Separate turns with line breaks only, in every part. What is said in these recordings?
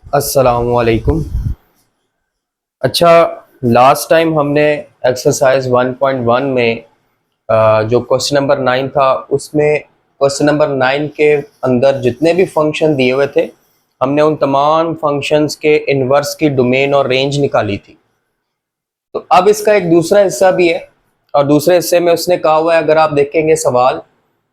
अस्सलामुअलैकुम। अच्छा, last time हमने एक्सरसाइज 1.1 में जो क्वेश्चन नंबर 9 था उसमें क्वेश्चन नंबर 9 के अंदर जितने भी फंक्शन दिए हुए थे हमने उन तमाम फंक्शंस के इन्वर्स की डोमेन और रेंज निकाली थी। तो अब इसका एक दूसरा हिस्सा भी है और दूसरे हिस्से में उसने कहा हुआ है, अगर आप देखेंगे सवाल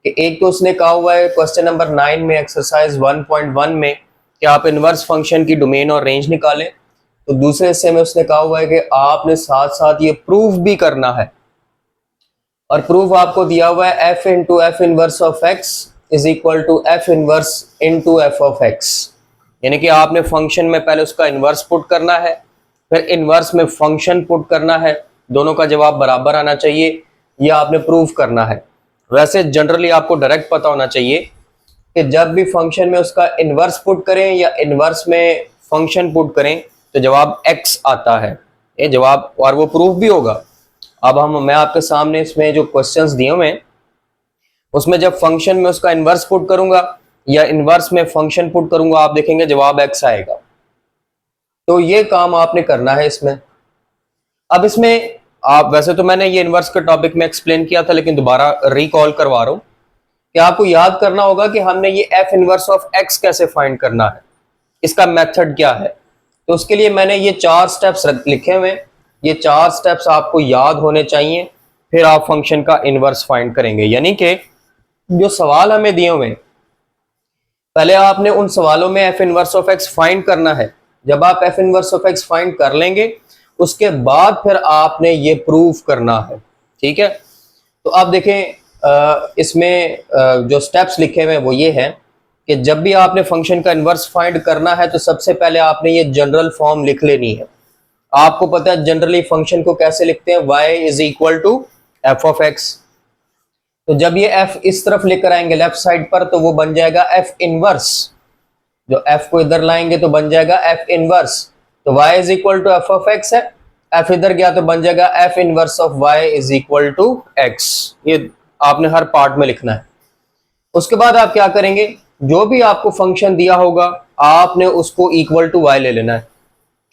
कि एक तो उसने कहा हुआ है क्वेश्चन नंबर 9 में एक्सरसाइज 1.1 में कि आप इन्वर्स फंक्शन की डोमेन और रेंज निकालें। तो दूसरे हिस्से में उसने कहा हुआ है कि आपने साथ साथ ये प्रूफ भी करना है और प्रूफ आपको दिया हुआ है f into f inverse of x is equal to f inverse into f of x. यानी कि आपने फंक्शन में पहले उसका इनवर्स पुट करना है, फिर इनवर्स में फंक्शन पुट करना है, दोनों का जवाब बराबर आना चाहिए, यह आपने प्रूफ करना है। वैसे जनरली आपको डायरेक्ट पता होना चाहिए कि जब भी फंक्शन में उसका इनवर्स पुट करें या इनवर्स में फंक्शन पुट करें तो जवाब x आता है, ये जवाब, और वो प्रूफ भी होगा। अब मैं आपके सामने इसमें जो क्वेश्चंस दिए हुए हैं उसमें जब फंक्शन में उसका इनवर्स पुट करूंगा या इनवर्स में फंक्शन पुट करूंगा आप देखेंगे जवाब x आएगा। तो ये काम आपने करना है इसमें। अब इसमें आप, वैसे तो मैंने ये इनवर्स के टॉपिक में एक्सप्लेन किया था लेकिन दोबारा रिकॉल करवा रहा हूं कि आपको याद करना होगा कि हमने ये एफ इनवर्स ऑफ एक्स कैसे फाइंड करना है, इसका मेथड क्या है। तो उसके लिए मैंने ये 4 स्टेप्स लिखे हुए हैं, ये 4 स्टेप्स आपको याद होने चाहिए, फिर आप फंक्शन का इनवर्स फाइंड करेंगे। यानी कि जो सवाल हमें दिए हुए हैं पहले आपने उन सवालों में F inverse of x find करना है। जब आप F inverse of x find कर लेंगे उसके बाद फिर आपने ये प्रूफ करना है। ठीक है, तो आप देखें इसमें जो स्टेप्स लिखे हुए हैं वो ये है कि जब भी आपने फंक्शन का इनवर्स फाइंड करना है तो सबसे पहले आपने ये जनरल फॉर्म लिख लेनी है। आपको पता है जनरली फंक्शन को कैसे लिखते हैं, y is equal to f of x. तो जब ये f इस तरफ लेकर आएंगे लेफ्ट साइड पर तो वो बन जाएगा f इनवर्स। जो f को इधर लाएंगे तो बन जाएगा f इनवर्स। तो y is equal to f of x है, f इधर गया तो बन जाएगा f inverse of y is equal to x। ये आपने हर पार्ट में लिखना है। उसके बाद आप क्या करेंगे, जो भी आपको फंक्शन दिया होगा आपने उसको इक्वल टू y ले लेना है।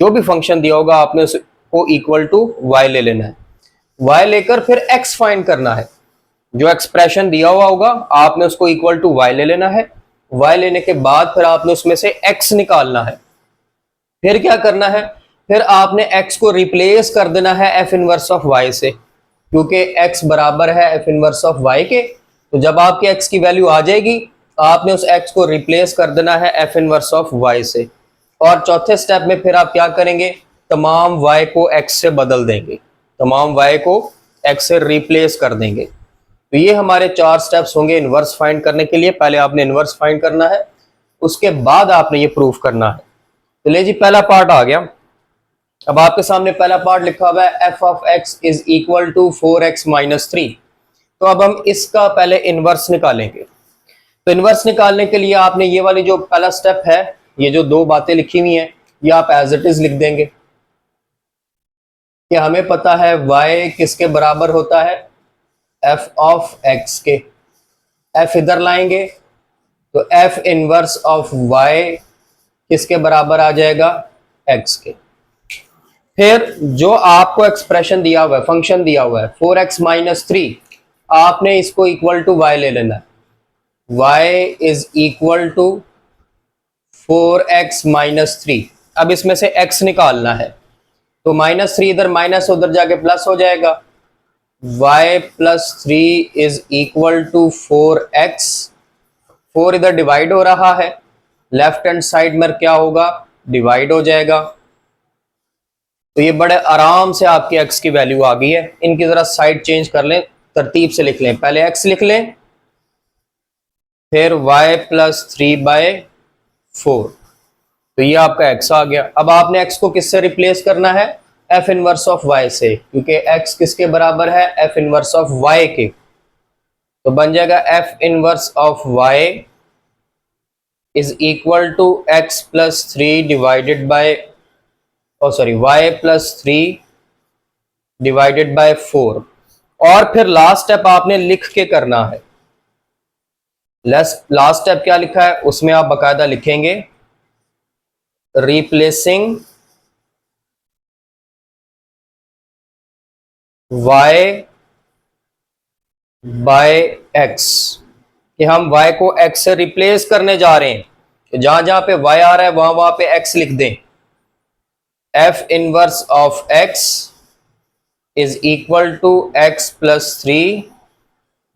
जो भी फंक्शन दिया होगा आपने उसको इक्वल टू y ले लेना है। y लेकर फिर x फाइंड करना है। जो एक्सप्रेशन दिया हुआ होगा आपने उसको इक्वल टू y ले लेना है। y लेने के बाद फिर आपने उसमें से x निकालना है। फिर क्या करना है, फिर आपने x को रिप्लेस कर देना है f इनवर्स ऑफ y से, क्योंकि x बराबर है f इनवर्स ऑफ y के। तो जब आपकी x की वैल्यू आ जाएगी आपने उस x को रिप्लेस कर देना है f इनवर्स ऑफ y से। और चौथे स्टेप में फिर आप क्या करेंगे, तमाम y को x से बदल देंगे, तमाम y को x से रिप्लेस कर देंगे। तो ये हमारे 4 स्टेप्स होंगे इनवर्स फाइंड करने के लिए। पहले आपने इनवर्स फाइंड करना है, उसके बाद आपने ये प्रूफ करना है। तो ले जी, पहला पार्ट आ गया। अब आपके सामने पहला पार्ट लिखा हुआ है f of x is equal to 4x minus 3। तो अब हम इसका पहले इनवर्स निकालेंगे। तो इनवर्स निकालने के लिए आपने ये वाली जो पहला स्टेप है, ये जो 2 बातें लिखी हुई हैं ये आप एज इट इज लिख देंगे कि हमें पता है y किसके बराबर होता है, एफ ऑफ एक्स के। एफ इधर लाएंगे तो एफ इनवर्स ऑफ y किसके बराबर आ जाएगा, x के। फिर जो आपको एक्सप्रेशन दिया हुआ है, फंक्शन दिया हुआ है 4x माइनस 3, आपने इसको इक्वल टू y ले लेना है। y is equal to 4x minus 3। अब इसमें से x निकालना है तो माइनस 3 इधर माइनस उधर जाके प्लस हो जाएगा। y plus 3 is equal to 4x। 4 इधर डिवाइड हो रहा है, लेफ्ट हैंड साइड में क्या होगा, डिवाइड हो जाएगा। तो ये बड़े आराम से आपकी x की वैल्यू आ गई है। इनकी जरा साइड चेंज कर लें, तरतीब से लिख लें। पहले x लिख लें, फिर y प्लस 3 बाय 4। तो ये आपका x आ गया। अब आपने x को किससे रिप्लेस करना है, f इनवर्स ऑफ y से, क्योंकि x किसके बराबर है, f इनवर्स ऑफ y के। तो बन जाएगा f inverse of y is equal to x plus 3 divided by, sorry, y plus 3 divided by 4। और फिर लास्ट स्टेप आपने लिख के करना है। लास्ट स्टेप क्या लिखा है उसमें आप बकायदा लिखेंगे रिप्लेसिंग y बाय x, कि हम y को x से रिप्लेस करने जा रहे हैं, तो जहां जहां पे y आ रहा है वहां वहां पे x लिख दें। f inverse of x is equal to x plus 3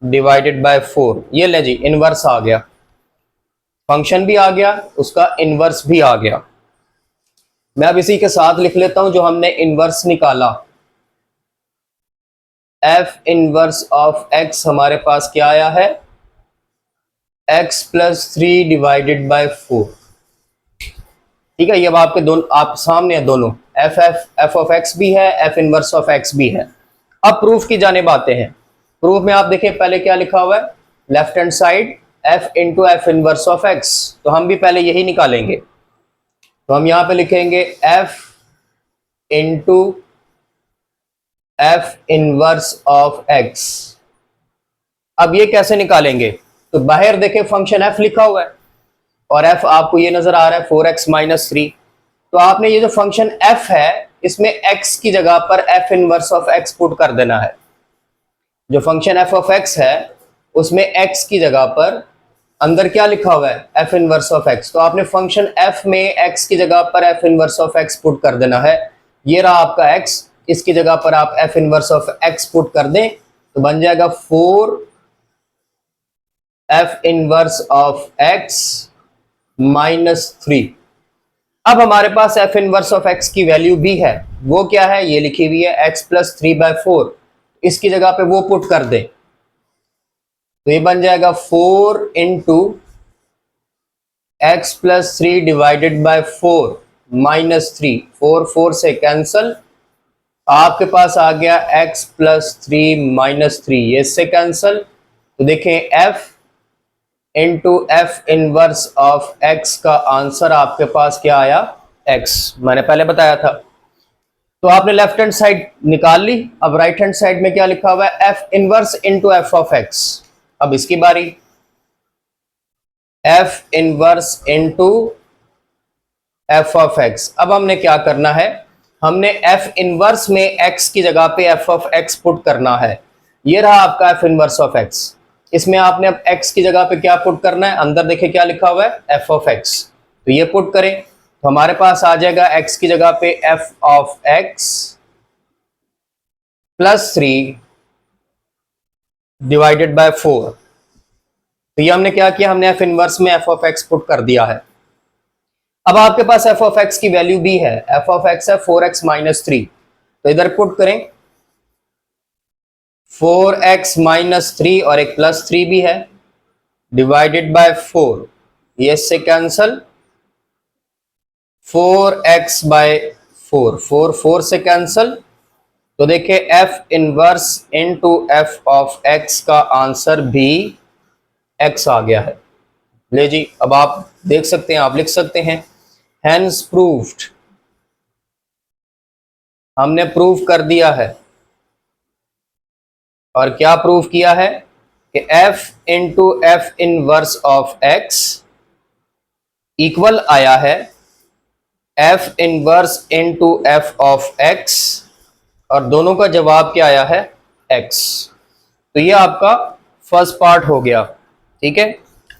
divided by 4। ये ले जी, इनवर्स आ गया, फंक्शन भी आ गया, उसका इनवर्स भी आ गया। मैं अब इसी के साथ लिख लेता हूं जो हमने इनवर्स निकाला। f इनवर्स ऑफ x हमारे पास क्या आया है, x प्लस 3 डिवाइडेड बाय 4। ठीक है, ये अब आपके दोनों आप सामने है, दोनों f ऑफ x भी है, f इनवर्स ऑफ x भी है। अब प्रूफ की जाने बातें हैं। प्रूफ में आप देखिए पहले क्या लिखा हुआ है, left hand side f into f inverse of x, तो हम भी पहले यही निकालेंगे। तो हम यहां पे लिखेंगे f into f inverse of x। अब ये कैसे निकालेंगे, तो बाहर देखें फंक्शन f लिखा हुआ है और f आपको ये नजर आ रहा है 4x माइनस 3। तो आपने ये जो फंक्शन f है इसमें x की जगह पर f inverse of x put कर देना है। जो फंक्शन f ऑफ x है उसमें x की जगह पर अंदर क्या लिखा हुआ है, f इनवर्स ऑफ x, तो आपने फंक्शन f में x की जगह पर f inverse of x put कर देना है। ये रहा आपका x, इसकी जगह पर आप f inverse of x put कर दें तो बन जाएगा 4 f inverse of x minus 3। अब हमारे पास f इनवर्स ऑफ x की वैल्यू भी है, वो क्या है, ये लिखी हुई है x प्लस 3/4, इसकी जगह पे वो पुट कर दे तो ये बन जाएगा 4 into x plus 3 divided by 4 minus 3। 4 से कैंसल, आपके पास आ गया x प्लस 3 माइनस 3, ये इससे कैंसल। तो देखें f into f inverse of x का आंसर आपके पास क्या आया, x, मैंने पहले बताया था। तो आपने लेफ्ट हैंड साइड निकाल ली, अब राइट हैंड साइड में क्या लिखा हुआ है, f inverse into f of x। अब इसकी बारी, f inverse into f of x। अब हमने क्या करना है, हमने f इनवर्स में x की जगह पे f ऑफ x पुट करना है। ये रहा आपका f इनवर्स ऑफ x, इसमें आपने अब x की जगह पे क्या पुट करना है, अंदर देखिए क्या लिखा हुआ है f ऑफ x, तो ये पुट करें तो हमारे पास आ जाएगा x की जगह पे f of x plus 3 divided by 4। तो ये हमने क्या किया, हमने f इनवर्स में f ऑफ x पुट कर दिया है। अब आपके पास f ऑफ x की वैल्यू भी है, f ऑफ x है 4x माइनस 3, तो इधर पुट करें 4x माइनस 3 और एक प्लस 3 भी है डिवाइडेड बाय 4, ये इससे कैंसल, 4x बाय 4, 4 से कैंसल। तो देखिए f inverse into f of x का आंसर भी x आ गया है। ले जी, अब आप देख सकते हैं, आप लिख सकते हैं हैंस प्रूव्ड, हमने प्रूव कर दिया है। और क्या प्रूव किया है कि f into f inverse of x equal आया है f inverse into f of x, और दोनों का जवाब क्या आया है, x। तो ये आपका फर्स्ट पार्ट हो गया। ठीक है,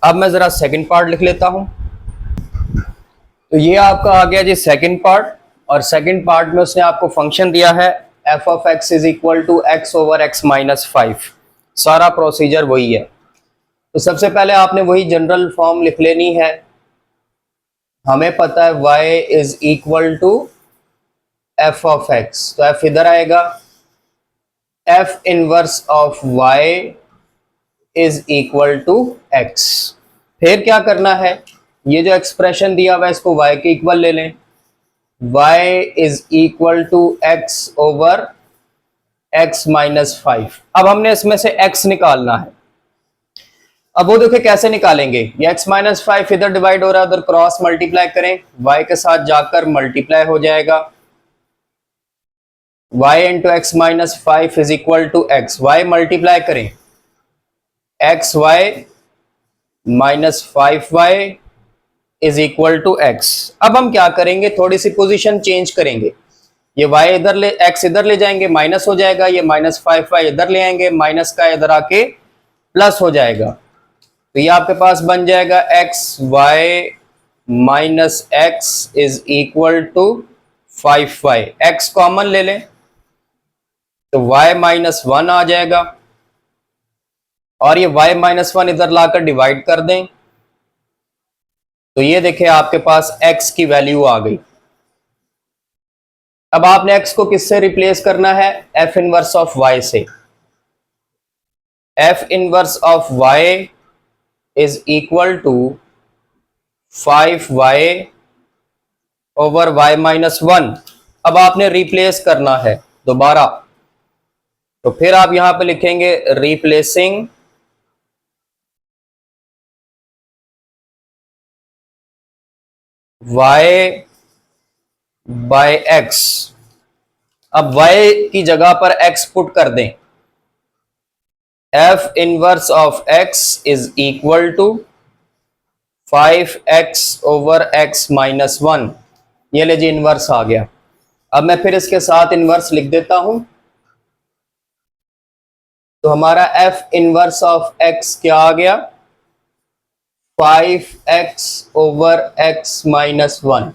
अब मैं जरा सेकंड पार्ट लिख लेता हूं। तो ये आपका आ गया जी सेकंड पार्ट, और सेकंड पार्ट में उसने आपको फंक्शन दिया है f of x is equal to x over x minus 5। सारा प्रोसीजर वही है। तो सबसे पहले आपने वही जनरल फॉर्म लिख लेनी है। हमें पता है y is equal to f of x, तो f इधर आएगा, f inverse of y is equal to x। फिर क्या करना है, ये जो एक्सप्रेशन दिया हुआ है इसको y के इक्वल ले लें, y is equal to x over x minus 5। अब हमने इसमें से x निकालना है। अब वो देखिए कैसे निकालेंगे, ये x माइनस 5 इधर डिवाइड हो रहा है, उधर क्रॉस मल्टीप्लाई करें, y के साथ जाकर मल्टीप्लाई हो जाएगा, y into x minus 5 is equal to x, y multiply करें x y minus 5y is equal to x. अब हम क्या करेंगे, थोड़ी सी पोजीशन चेंज करेंगे। ये y इधर ले, x इधर ले जाएंगे, माइनस हो जाएगा। ये -5y इधर ले आएंगे, माइनस का इधर आके प्लस हो जाएगा। तो ये आपके पास बन जाएगा x y minus x is equal to 5y। x common ले लें तो y -1 आ जाएगा, और ये y -1 इधर लाकर डिवाइड कर दें तो ये देखिए आपके पास x की वैल्यू आ गई। अब आपने x को किससे रिप्लेस करना है, f इनवर्स ऑफ y से। f inverse of y is equal to 5y over y -1। अब आपने रिप्लेस करना है दोबारा, तो फिर आप यहां पे लिखेंगे रिप्लेसिंग y बाय x। अब y की जगह पर x पुट कर दें। f inverse of x is equal to 5x over x -1। ये लीजिए इनवर्स आ गया। अब मैं फिर इसके साथ इनवर्स लिख देता हूं, तो हमारा f इनवर्स ऑफ x क्या आ गया, 5x ओवर x -1।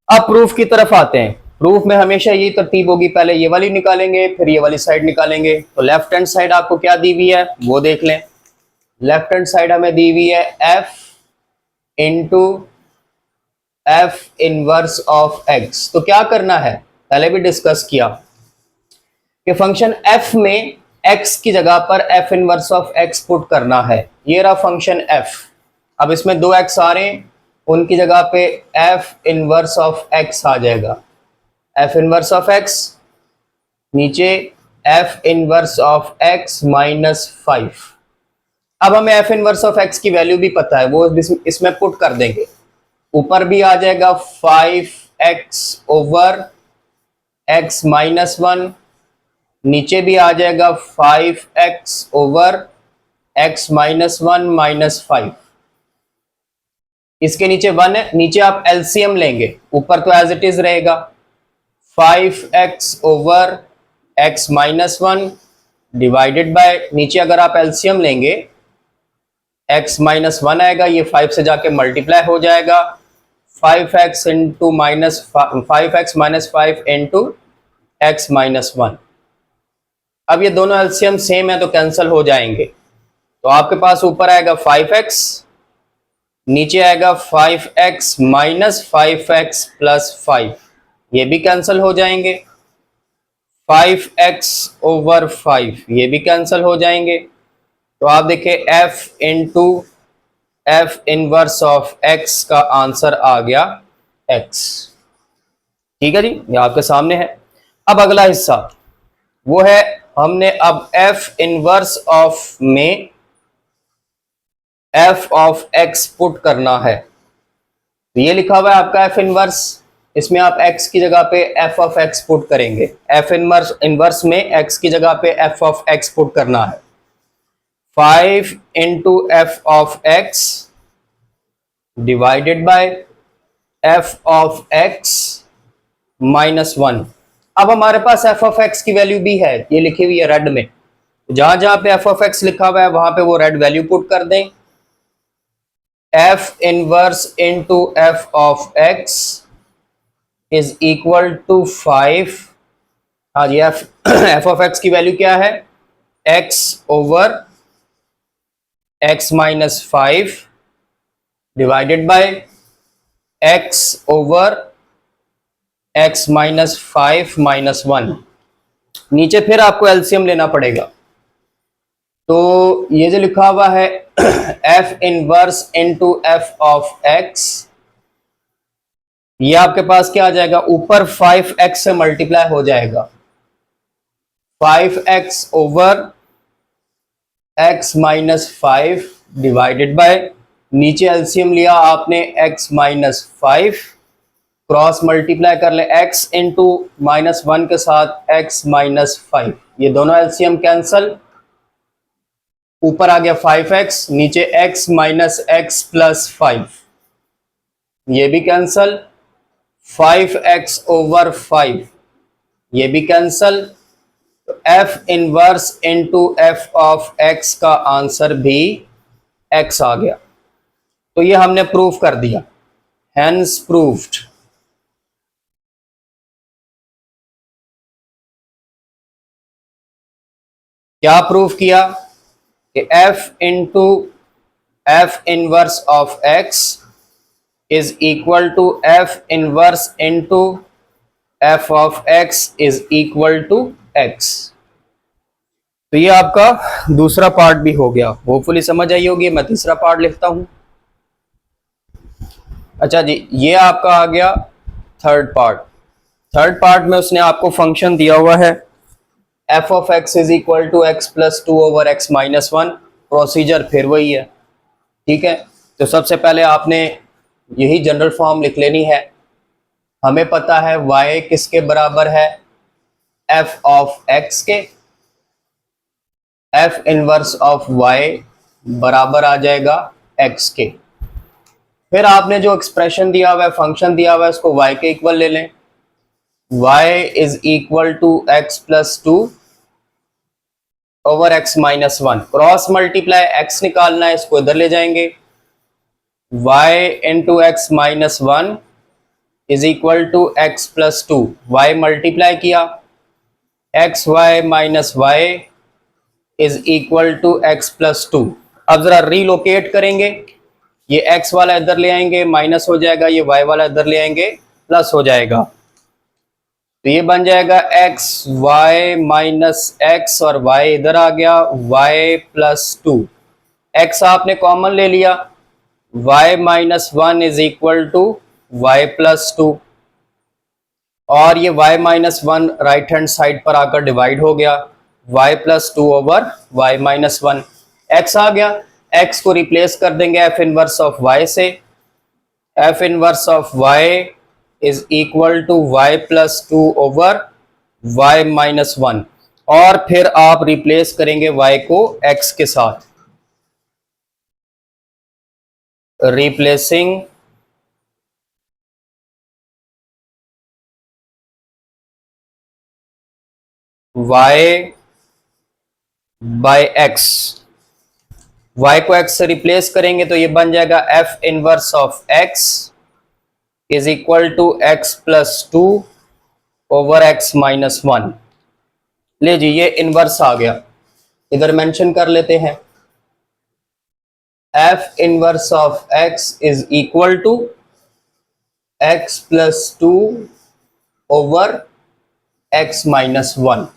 अब प्रूफ की तरफ आते हैं। प्रूफ में हमेशा यही तरतीब होगी, पहले ये वाली निकालेंगे फिर ये वाली साइड निकालेंगे। तो लेफ्ट हैंड साइड आपको क्या दी हुई है वो देख लें। लेफ्ट हैंड साइड हमें दी हुई है f into f inverse of x। तो क्या करना है, पहले भी डिस्कस किया कि फंक्शन f में x की जगह पर f inverse of x put करना है। ये रहा फंक्शन f। अब इसमें 2x आ रहे हैं, उनकी जगह पे f इनवर्स ऑफ x आ जाएगा। f इनवर्स ऑफ x नीचे f इनवर्स ऑफ x -5। अब हमें f इनवर्स ऑफ x की वैल्यू भी पता है, वो इसमें पुट कर देंगे। ऊपर भी आ जाएगा 5x ओवर x -1, नीचे भी आ जाएगा 5x ओवर x -1 -5। इसके नीचे 1 है, नीचे आप एलसीएम लेंगे, ऊपर तो एज इट इज रहेगा 5x over x -1 divided by, नीचे अगर आप एलसीएम लेंगे x -1 आएगा, ये 5 से जाके मल्टीप्लाई हो जाएगा 5x into -5x -5 into x -1। अब ये दोनों एलसीएम सेम है तो कैंसिल हो जाएंगे। तो आपके पास ऊपर आएगा 5x, नीचे आएगा 5x -5x प्लस 5, ये भी कैंसिल हो जाएंगे। 5x ओवर 5 ये भी कैंसिल हो जाएंगे। तो आप देखिए f into f inverse of x का आंसर आ गया x। ठीक है जी, ये आपके सामने है। अब अगला हिस्सा वो है, हमने अब f इनवर्स ऑफ में f ऑफ x पुट करना है। तो ये लिखा हुआ है आपका f इनवर्स, इसमें आप x की जगह पे f ऑफ x पुट करेंगे। f इनवर्स में x की जगह पे f ऑफ x पुट करना है। 5 into f of x divided by f of x -1। अब हमारे पास f ऑफ x की वैल्यू भी है, ये लिखी हुई है रेड में। जहां जहां पे f ऑफ x लिखा हुआ है वहां पे वो रेड वैल्यू पुट कर दें। f inverse into f of x is equal to 5। हाँ जी, f ऑफ x की वैल्यू क्या है, x over x -5 divided by x over x -5 -1। नीचे फिर आपको एलसीएम लेना पड़ेगा। तो ये जो लिखा हुआ है f inverse into f of x, ये आपके पास क्या आ जाएगा, ऊपर 5x से मल्टीप्लाई हो जाएगा। 5x over x -5 divided bye, नीचे एलसीएम लिया आपने x -5, क्रॉस मल्टीप्लाई कर ले x इंटू -1 के साथ x -5, ये दोनों एलसीएम कैंसल। ऊपर आ गया 5x, नीचे x -x प्लस 5। ये भी कैंसल, 5x/5 ये भी कैंसल। तो F inverse into f of x का आंसर भी एक्स आ गया। तो ये हमने प्रूफ कर दिया, हैंस प्रूफ्ड। क्या प्रूफ किया कि f into f inverse of x is equal to f inverse into f of x is equal to x. तो ये आपका दूसरा पार्ट भी हो गया, होपफुली समझ आई होगी। मैं तीसरा पार्ट लिखता हूं। अच्छा जी, ये आपका आ गया थर्ड पार्ट। थर्ड पार्ट में उसने आपको फंक्शन दिया हुआ है f of x is equal to x plus two over x minus one. Procedure फिर वही है, ठीक है। तो सबसे पहले आपने यही जनरल फॉर्म लिख लेनी है। हमें पता है y किसके बराबर है, f ऑफ x के। f इनवर्स ऑफ y बराबर आ जाएगा x के। फिर आपने जो एक्सप्रेशन दिया हुआ है, फंक्शन दिया हुआ है, उसको y के इक्वल ले लें। y is equal to x plus two over x minus one. Cross multiply x निकालना है, इसको इधर ले जाएंगे। y into x minus one is equal to x plus two. Y multiply किया, x y minus y is equal to x plus two. अब जरा relocate करेंगे, ये एक्स वाला इधर ले आएंगे, माइनस हो जाएगा, ये वाई वाला इधर ले आएंगे, प्लस हो जाएगा। तो ये बन जाएगा एक्स वाई माइनस एक्स और वाई इधर आ गया, वाई प्लस टू। एक्स आपने कॉमन ले लिया, y minus one is equal to y plus two. और ये y minus one right hand side पर आकर डिवाइड हो गया, y plus two over y minus one. X आ गया, x को रिप्लेस कर देंगे f इनवर्स ऑफ y से। f inverse of y is equal to y plus two over y minus one. और फिर आप रिप्लेस करेंगे y को x के साथ, replacing y by x। y को x से रिप्लेस करेंगे तो ये बन जाएगा f inverse of x is equal to x plus two over x minus one. ले जी, ये इनवर्स आ गया, इधर मेंशन कर लेते हैं। f inverse of x is equal to x plus two over x minus one.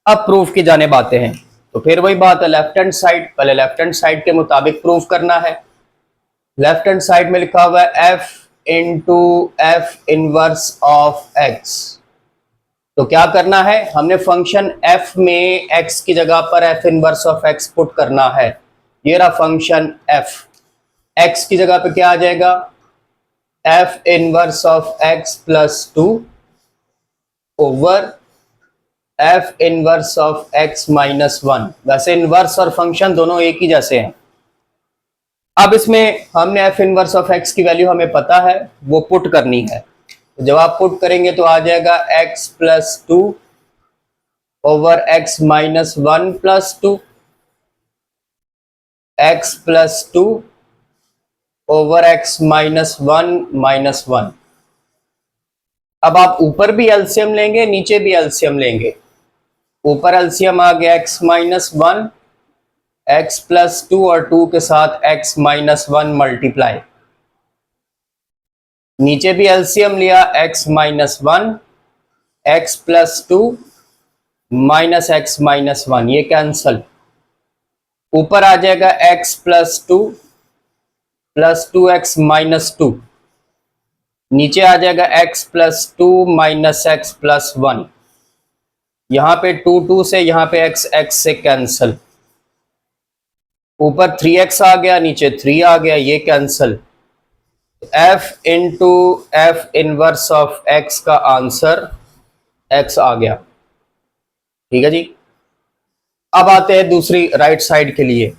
अब प्रूफ की जाने आते हैं। तो फिर वही बात है, लेफ्ट हैंड साइड, पहले लेफ्ट हैंड साइड के मुताबिक प्रूफ करना है। लेफ्ट हैंड साइड में लिखा हुआ है f into f inverse of x। तो क्या करना है, हमने फंक्शन f में x की जगह पर f inverse of x put करना है। ये रहा फंक्शन f, x की जगह पे क्या आ जाएगा, f inverse of x plus two over f inverse of x minus one. वैसे इनवर्स और फंक्शन दोनों एक ही जैसे हैं। अब इसमें हमने f इनवर्स ऑफ x की वैल्यू हमें पता है, वो पुट करनी है। तो जब आप पुट करेंगे तो आ जाएगा x plus two over x minus one plus two, x plus two over x minus one. अब आप ऊपर भी एलसीएम लेंगे, नीचे भी एलसीएम लेंगे। ऊपर एलसीएम आ गया x minus one, x plus two और टू के साथ x माइनस वन मल्टीप्लाई। नीचे भी एलसीएम लिया, x minus one, x plus to minus x minus one, ये कैंसल। ऊपर आ जाएगा x plus two x minus two. नीचे आ जाएगा x plus to minus x plus one. यहां पे टू से, यहां पे x से कैंसल। ऊपर 3x आ गया, नीचे 3 आ गया, ये cancel. f into f inverse of x का आंसर x आ गया। ठीक है जी। अब आते हैं दूसरी राइट साइड के लिए,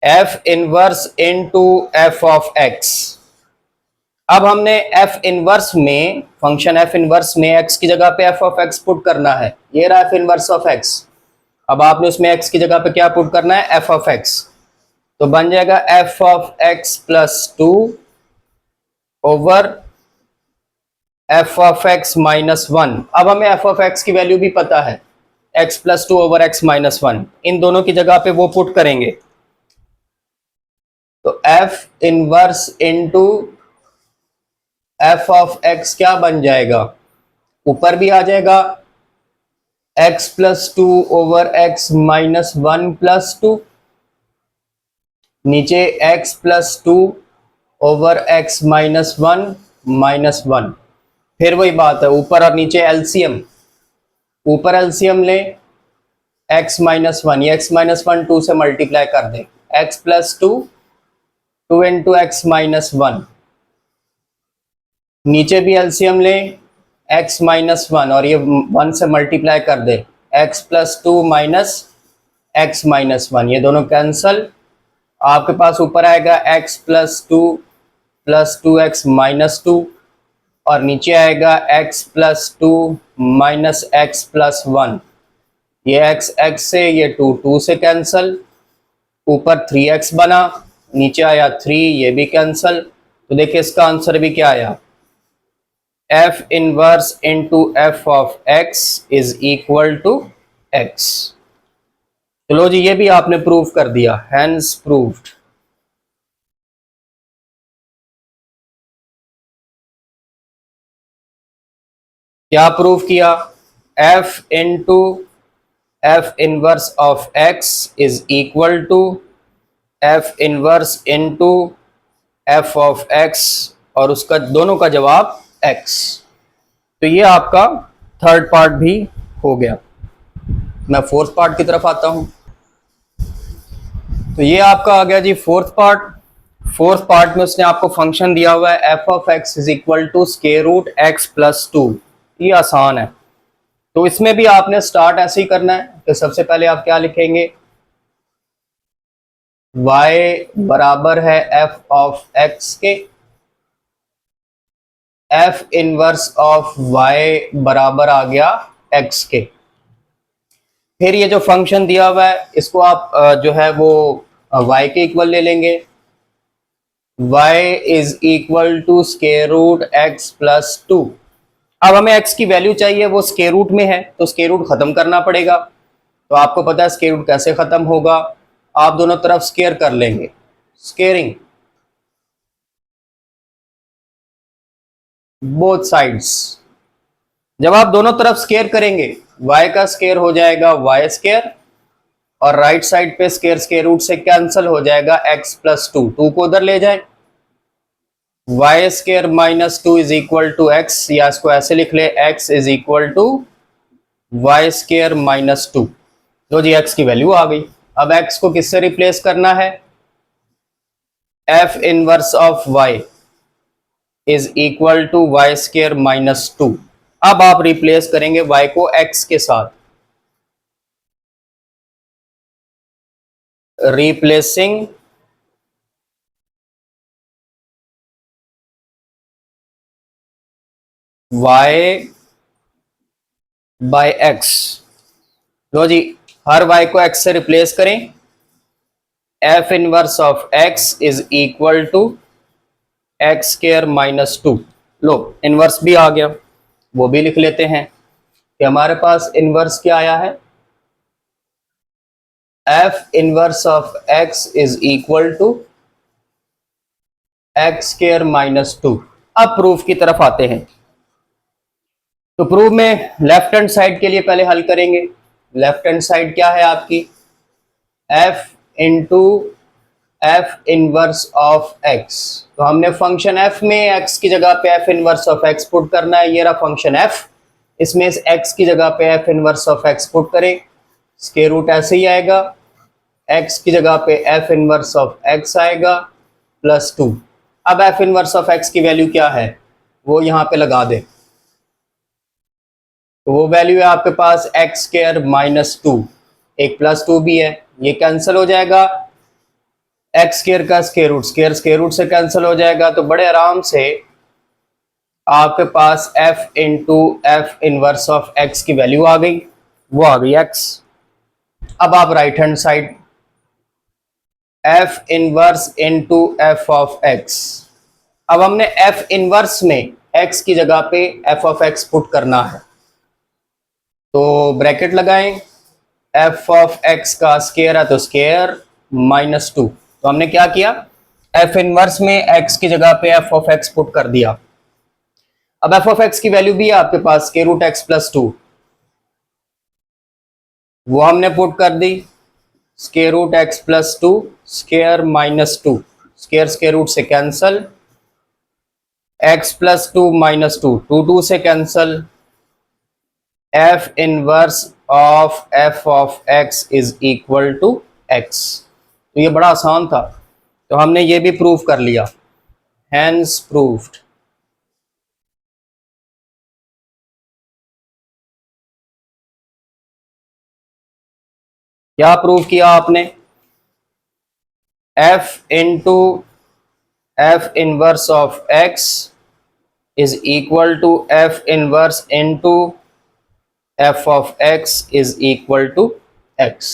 f inverse into f of x। अब हमने एफ इनवर्स में, फंक्शन एफ इनवर्स में एक्स की जगह पे एफ ऑफ एक्स पुट करना है। ये रहा एफ इनवर्स ऑफ एक्स। अब आपने उसमें एक्स की जगह पे क्या पुट करना है, एफ ऑफ एक्स। तो बन जाएगा F of x plus 2 over F of x minus 1। अब हमें एफ ऑफ एक्स की वैल्यू भी पता है, x plus 2 over x minus 1। इन दोनों की जगह पे वो पुट करेंगे, तो F inverse into f of x क्या बन जाएगा, ऊपर भी आ जाएगा x plus 2 over x minus 1 plus 2, नीचे x plus 2 over x minus 1 minus 1। फिर वही बात है, ऊपर और नीचे एलसीएम, ऊपर एलसीएम ले एक्स माइनस 1, ये एक्स माइनस 1 2 से मल्टीप्लाई कर दें, x plus 2 2 into x minus 1, नीचे भी एलसीएम ले x माइनस 1 और ये 1 से मल्टीप्लाई कर दे, x plus 2 minus x minus 1, ये दोनों कैंसल। आपके पास ऊपर आएगा x plus 2 plus 2x minus 2 और नीचे आएगा x plus 2 minus x plus 1। ये x से, ये 2 से कैंसल, ऊपर 3x बना, नीचे आया 3, ये भी कैंसल। तो देखिए इसका आंसर भी क्या आया, f inverse into f of x is equal to x. चलो जी, ये भी आपने प्रूव कर दिया, हैंस प्रूव्ड। क्या प्रूव किया, f into f inverse of x is equal to f inverse into f of x, और उसका दोनों का जवाब x। तो ये आपका थर्ड पार्ट भी हो गया। मैं फोर्थ पार्ट की तरफ आता हूं। तो ये आपका आ गया जी फोर्थ पार्ट। फोर्थ पार्ट में उसने आपको फंक्शन दिया हुआ है f of x is equal to square root x plus 2। ये आसान है, तो इसमें भी आपने स्टार्ट ऐसे ही करना है कि सबसे पहले आप क्या लिखेंगे, y बराबर है एफ ऑफ एक्स के, एफ इनवर्स ऑफ y बराबर आ गया x के। फिर ये जो फंक्शन दिया हुआ है इसको आप जो है वो y के इक्वल ले लेंगे, y is equal to square root x plus 2। अब हमें x की वैल्यू चाहिए, वो स्क्वायर रूट में है तो स्क्वायर रूट खत्म करना पड़ेगा। तो आपको पता है स्क्वायर रूट कैसे खत्म होगा, आप दोनों तरफ स्क्वायर कर लेंगे, स्क्वायरिंग बोथ साइड्स। जब आप दोनों तरफ स्क्वायर करेंगे, y का स्क्वायर हो जाएगा y स्क्वायर, और राइट साइड पे स्क्वायर स्क्वायर रूट से कैंसिल हो जाएगा x प्लस 2, 2 को उधर ले जाए, y square minus 2 is equal to x, या इसको ऐसे लिख ले x is equal to y square minus 2। तो जी x की वैल्यू आ गई। अब x को किससे रिप्लेस करना है, f inverse of y is equal to y square minus 2। अब आप रिप्लेस करेंगे y को x के साथ, रिप्लेसिंग y बाय x। लो जी, हर y को x से रिप्लेस करें, f inverse of x is equal to x square minus 2। लो इनवर्स भी आ गया, वो भी लिख लेते हैं कि हमारे पास इनवर्स क्या आया है, f inverse of x is equal to x square minus 2। अब प्रूफ की तरफ आते हैं। तो प्रूफ में लेफ्ट हैंड साइड के लिए पहले हल करेंगे। लेफ्ट हैंड साइड क्या है आपकी, f into f inverse of x। तो हमने फंक्शन f में x की जगह पे f inverse of x put करना है। ये रहा फंक्शन f, इसमें इस x की जगह पे f inverse of x put करें, स्क्वायर रूट ऐसे ही आएगा, x की जगह पे f इनवर्स ऑफ x आएगा प्लस 2। अब f इनवर्स ऑफ x की वैल्यू क्या है वो यहाँ पे लगा दे, तो वो वैल्यू है आपके पास एक्स स्क्वायर माइनस 2, एक प्लस 2 भी है, ये कैंसिल हो जाएगा, एक्स स्क्वायर का square root, square square root से कैंसिल हो जाएगा। तो बड़े आराम से आपके पास f into f inverse of x की वैल्यू आ गई, वो आ गई x। अब आप right hand side f inverse into f of x, अब हमने f इनवर्स में x की जगह पे f ऑफ x पुट करना है, तो ब्रैकेट लगाएं, f ऑफ x का स्केयर है तो स्केयर -2, तो हमने क्या किया, f इनवर्स में x की जगह पे f ऑफ x पुट कर दिया। अब f ऑफ x की वैल्यू भी है आपके पास स्केयर रूट x प्लस 2, वो हमने पुट कर दी, square root x plus 2 square -2, square square root से कैंसल, x प्लस 2 -2 2 से cancel, f inverse of f of x is equal to x। तो ये बड़ा आसान था, तो हमने ये भी प्रूव कर लिया, हैंस प्रूव्ड। क्या प्रूव किया आपने, f into f inverse of x is equal to f inverse into f of x is equal to x।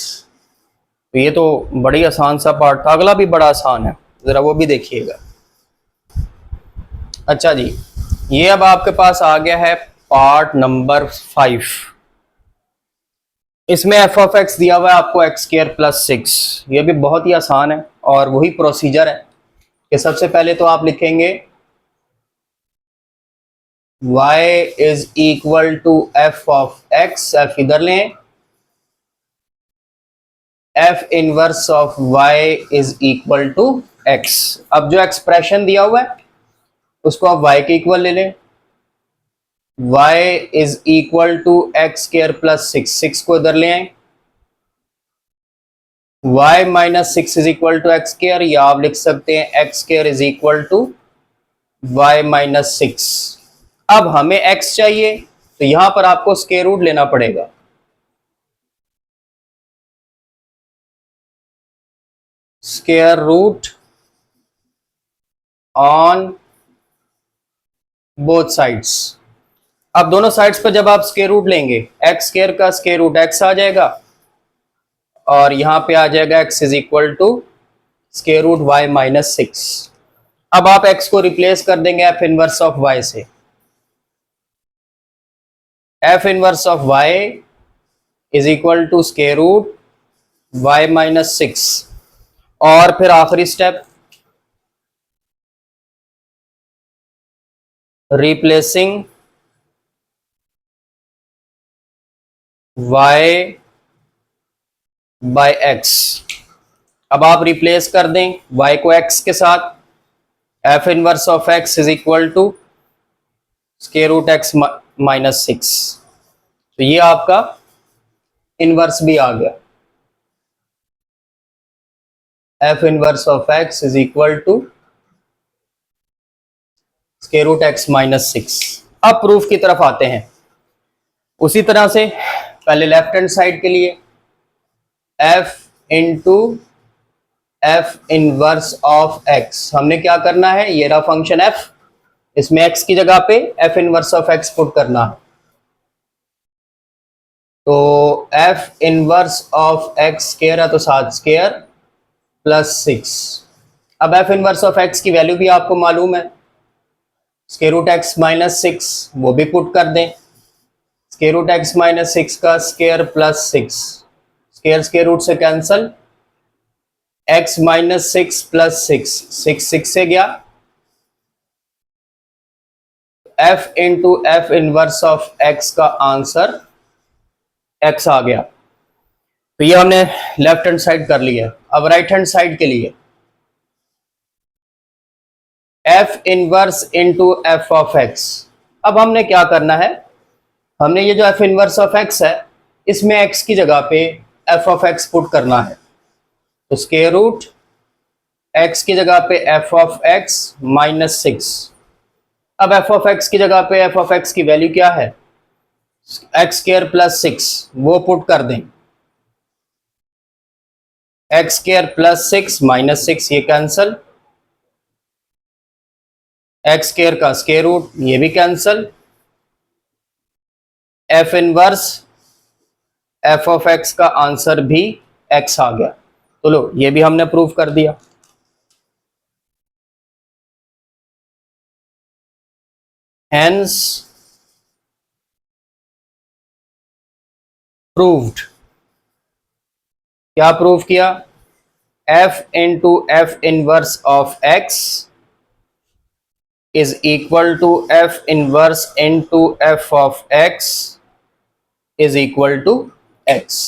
तो ये तो बड़ी आसान सा पार्ट था, अगला भी बड़ा आसान है, जरा वो भी देखिएगा। अच्छा जी, ये अब आपके पास आ गया है पार्ट नंबर 5। इसमें f ऑफ x दिया हुआ है आपको x स्क्वायर प्लस 6। ये भी बहुत ही आसान है और वही प्रोसीजर है कि सबसे पहले तो आप लिखेंगे y is equal to f of x, f इधर लें, f inverse of y is equal to x। अब जो एक्सप्रेशन दिया हुआ है उसको आप y के इक्वल ले लें, y is equal to x square plus 6 को इधर ले आए, y minus 6 is equal to x square, या आप लिख सकते हैं x square is equal to y minus 6। अब हमें x चाहिए तो यहां पर आपको स्क्वायर रूट लेना पड़ेगा, square root on both sides. अब दोनों साइड्स पर जब आप स्क्वायर रूट लेंगे, एक्स स्क्वायर का स्क्वायर रूट एक्स आ जाएगा और यहां पे आ जाएगा x is equal to square root y minus 6। अब आप x को रिप्लेस कर देंगे f इनवर्स ऑफ y से, f inverse of y is equal to square root y minus 6, और फिर आखिरी step replacing y by x। अब आप रिप्लेस कर दें y को x के साथ, f inverse of x is equal to square root x minus 6। तो ये आपका इनवर्स भी आ गया, f inverse of x is equal to square root x minus 6। अब प्रूफ की तरफ आते हैं। उसी तरह से पहले लेफ्ट हैंड साइड के लिए f into f inverse of x, हमने क्या करना है, ये रहा फंक्शन f, इसमें x की जगह पे f inverse of x put करना है, तो f inverse of x square है तो 7 स्क्वायर प्लस 6। अब f इनवर्स ऑफ x की वैल्यू भी आपको मालूम है, स्क्वायर रूट x माइनस 6, वो भी पुट कर दें, स्क्वायर रूट x माइनस 6 का square plus 6, square square root से कैंसल, x माइनस 6 प्लस 6 से गया, f into f inverse of x का आंसर x आ गया। तो ये हमने लेफ्ट हैंड साइड कर लिया। अब राइट हैंड साइड के लिए f inverse into f of x। अब हमने क्या करना है, हमने ये जो f इनवर्स ऑफ x है इसमें x की जगह पे f ऑफ x पुट करना है, तो स्क्वायर रूट x की जगह पे f ऑफ x माइनस 6। अब f ऑफ x की जगह पे f ऑफ x की वैल्यू क्या है, एक्स स्क्वायर प्लस 6, वो पुट कर दें, एक्स स्क्वायर प्लस 6 माइनस 6 ये कैंसल, एक्स स्क्वायर का स्क्वायर रूट, ये भी cancel, f inverse f of x का आंसर भी एक्स आ गया। तो लो ये भी हमने प्रूव कर दिया। हेंस प्रूव्ड, क्या प्रूव किया, f into f inverse of x is equal to f inverse into f of x is equal to x.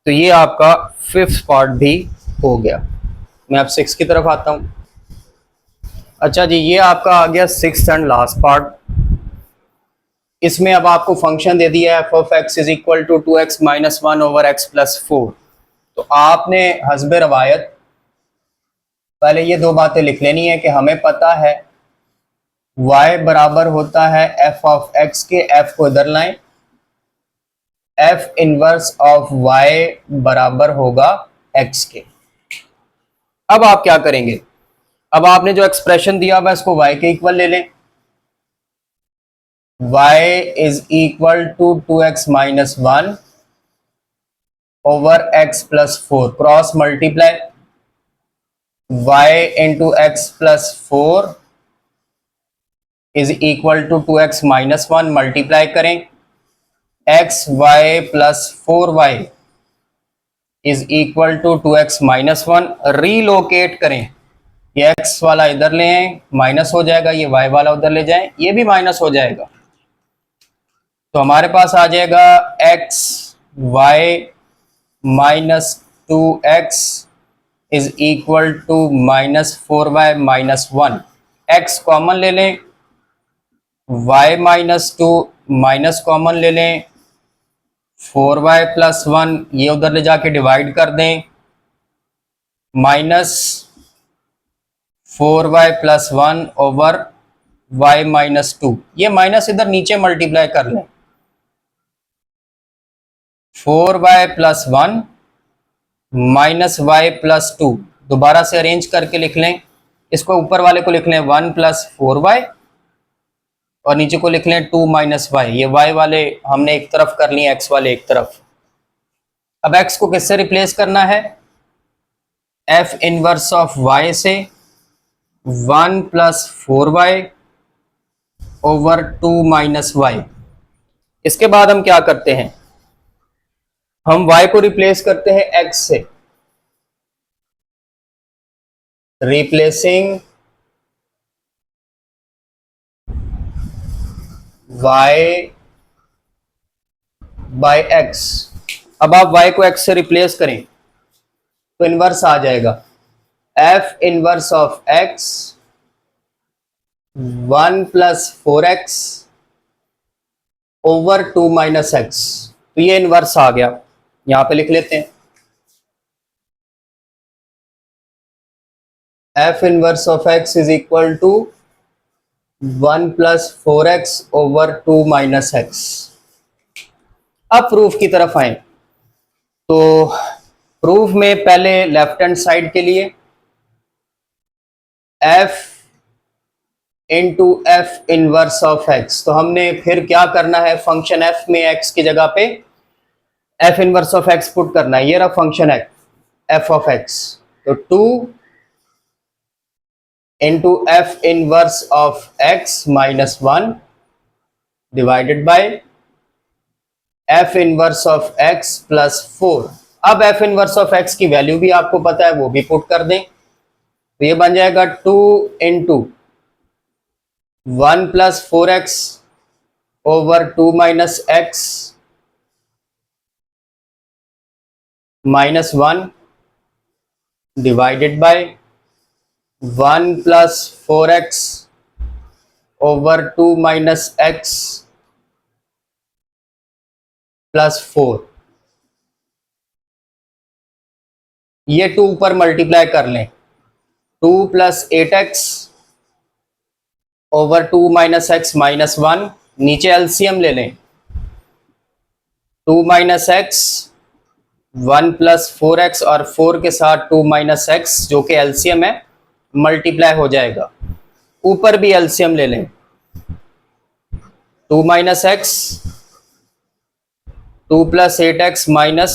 तो ये आपका फिफ्थ पार्ट भी हो गया। मैं अब सिक्स की तरफ आता हूं। अच्छा जी, ये आपका आ गया सिक्स्थ एंड लास्ट पार्ट। इसमें अब आपको फंक्शन दे दिया f of x is equal to 2x minus 1 over x plus 4। तो आपने हस्बे रवायत पहले ये दो बातें लिख लेनी है कि हमें पता है y बराबर होता है एफ ऑफ एक्स के, एफ को इधर लाएं, एफ इनवर्स ऑफ y बराबर होगा x के। अब आप क्या करेंगे, अब आपने जो एक्सप्रेशन दिया हुआ इसको y के इक्वल ले लें, y is equal to 2x minus 1 over x plus 4, cross multiply y into x plus 4 is equal to 2x minus 1, multiply करें x y plus 4y is equal to 2x minus 1, relocate करें, ये x वाला इधर ले आए minus हो जाएगा, ये y वाला उधर ले जाएं ये भी माइनस हो जाएगा। तो हमारे पास आ जाएगा x y minus 2x is equal to minus 4y minus 1, x common ले लें, y माइनस 2 माइनस कॉमन ले लें, 4y प्लस 1 ये उधर ले जाके डिवाइड कर दें, minus 4y plus 1 over y minus 2, ये माइनस इधर नीचे मल्टीप्लाई कर लें, 4y plus 1 minus y plus 2, दोबारा से अरेंज करके लिख लें, इसको ऊपर वाले को लिख लें 1 प्लस 4y और नीचे को लिख लें 2 माइनस y, ये y वाले हमने एक तरफ कर लिए, x वाले एक तरफ। अब x को किससे रिप्लेस करना है, f इनवर्स ऑफ y से, 1 plus 4y over 2 minus y। इसके बाद हम क्या करते हैं, हम y को रिप्लेस करते हैं x से, रिप्लेसिंग y बाय x। अब आप y को x से रिप्लेस करें तो इनवर्स आ जाएगा, f inverse of x 1 plus 4x over 2 minus x। तो ये इनवर्स आ गया, यहां पे लिख लेते हैं f inverse of x is equal to 1 plus 4x over 2 minus x। अब प्रूफ की तरफ आए तो प्रूफ में पहले लेफ्ट हैंड साइड के लिए f into f inverse of x, तो हमने फिर क्या करना है, फंक्शन f में x की जगह पे f inverse of x put करना है, ये रहा फंक्शन f ऑफ x। तो 2 into f inverse of x minus 1 divided by f inverse of x plus 4। अब f इनवर्स ऑफ x की वैल्यू भी आपको पता है, वो भी पुट कर दें, तो ये बन जाएगा 2 into 1 plus 4x over 2 minus x minus 1 divided by 1 plus 4x over 2 minus x plus 4। ये 2 पर मल्टीप्लाई कर लें, 2 plus 8x over 2 minus x minus 1, नीचे एलसीएम ले लें, 2 माइनस एक्स 1 प्लस 4x और 4 के साथ 2 माइनस एक्स जो कि एलसीएम है, मल्टीप्लाई हो जाएगा, ऊपर भी एलसीएम ले लें, 2 minus x, 2 plus 8x minus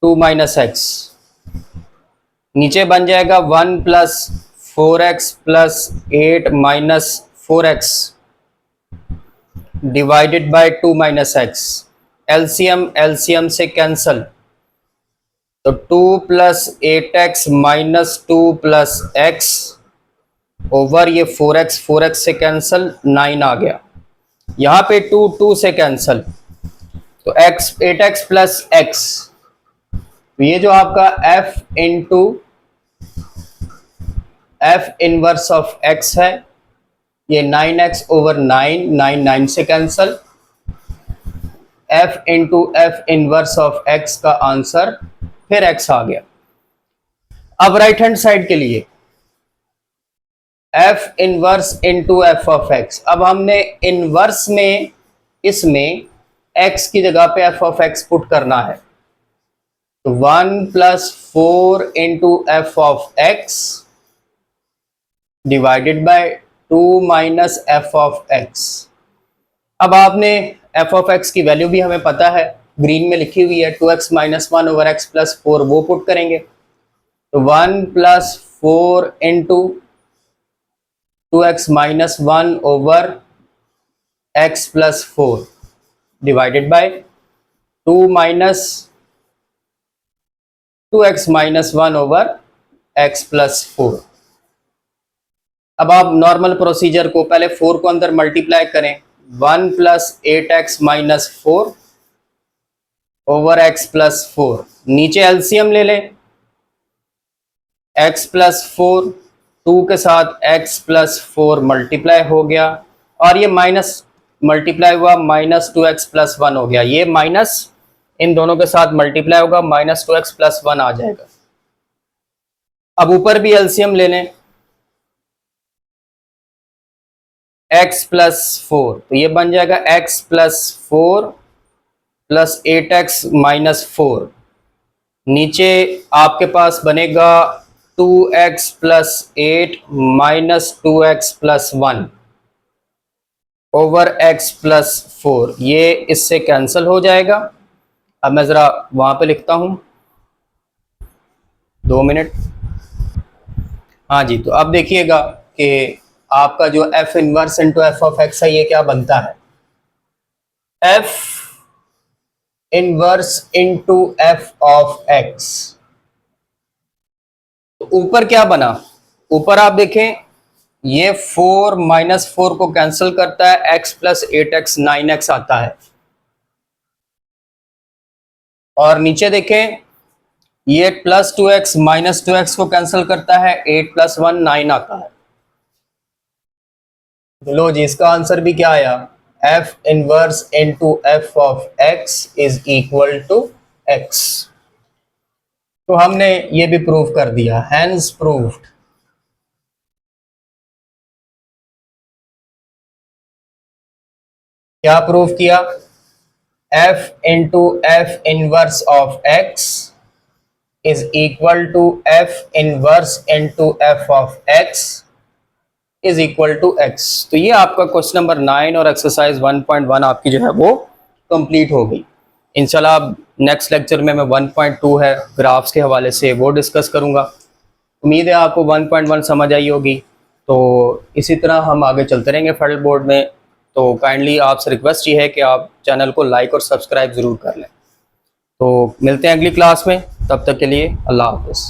2 minus x, नीचे बन जाएगा 1 plus 4x plus 8 minus 4x divided by 2 minus x. LCM LCM से कैंसल, तो 2 plus 8x minus 2 plus x over ये 4x, 4x से कैंसल 9 आ गया, यहां पे 2 2 से कैंसल, तो x 8x प्लस एक्स, तो ये जो आपका f into f inverse of x है, ये 9x ओवर 9, 9 9 से cancel, f into f inverse of x का आंसर फिर x आ गया। अब राइट हैंड साइड के लिए f inverse into f of x, अब हमने इनवर्स में इसमें x की जगह पे f ऑफ x पुट करना है, तो 1 plus 4 into f of x divided by 2 minus f of x। अब आपने f ऑफ x की वैल्यू भी हमें पता है, ग्रीन में लिखी हुई है, 2x minus 1 over x plus 4, वो पुट करेंगे, तो 1 plus 4 into 2x minus 1 over x plus 4 divided by 2 minus 2x minus 1 over x plus 4। अब आप नॉर्मल प्रोसीजर को पहले 4 को अंदर मल्टीप्लाई करें, 1 plus 8x minus 4 over x plus 4, नीचे एलसीएम ले लें, x प्लस 4, 2 के साथ x प्लस 4 मल्टीप्लाई हो गया, और ये माइनस मल्टीप्लाई हुआ, माइनस 2x प्लस 1 हो गया, ये माइनस इन दोनों के साथ मल्टीप्लाई होगा, माइनस 2x प्लस 1 आ जाएगा। अब ऊपर भी एलसीएम ले लें, x प्लस 4, तो ये बन जाएगा x plus 4 plus 8x minus 4, नीचे आपके पास बनेगा 2x plus 8 minus 2x plus 1 over x plus 4, ये इससे कैंसिल हो जाएगा। अब मैं ज़रा वहाँ पे लिखता हूँ, 2 मिनट। हाँ जी, तो अब देखिएगा कि आपका जो f inverse into f of x है, ये क्या बनता है, f inverse into f of x। तो ऊपर क्या बना, ऊपर आप देखें ये 4 माइनस 4 को कैंसिल करता है, x प्लस 8x 9x आता है, और नीचे देखें ये प्लस 2x माइनस 2x को कैंसिल करता है, 8 प्लस 1 9 आता है। लो जी, इसका आंसर भी क्या आया, f inverse into f of x is equal to x। तो हमने ये भी प्रूव कर दिया, हैंस प्रूव्ड। क्या प्रूव किया, f into f inverse of x is equal to f inverse into f of x is equal to x। तो ये आपका क्वेश्चन नंबर 9 और एक्सरसाइज 1.1 आपकी जो है वो कंप्लीट हो गई। इंशाल्लाह अब नेक्स्ट लेक्चर में मैं 1.2 है ग्राफ्स के हवाले से वो डिस्कस करूंगा। उम्मीद है आपको 1.1 समझ आई होगी। तो इसी तरह हम आगे चलते रहेंगे फेडरल बोर्ड में। तो काइंडली आपसे रिक्वेस्ट ये है कि आप चैनल को लाइक और सब्सक्राइब ज़रूर कर लें। तो मिलते हैं अगली क्लास में, तब तक के लिए अल्लाह हाफ़िज़।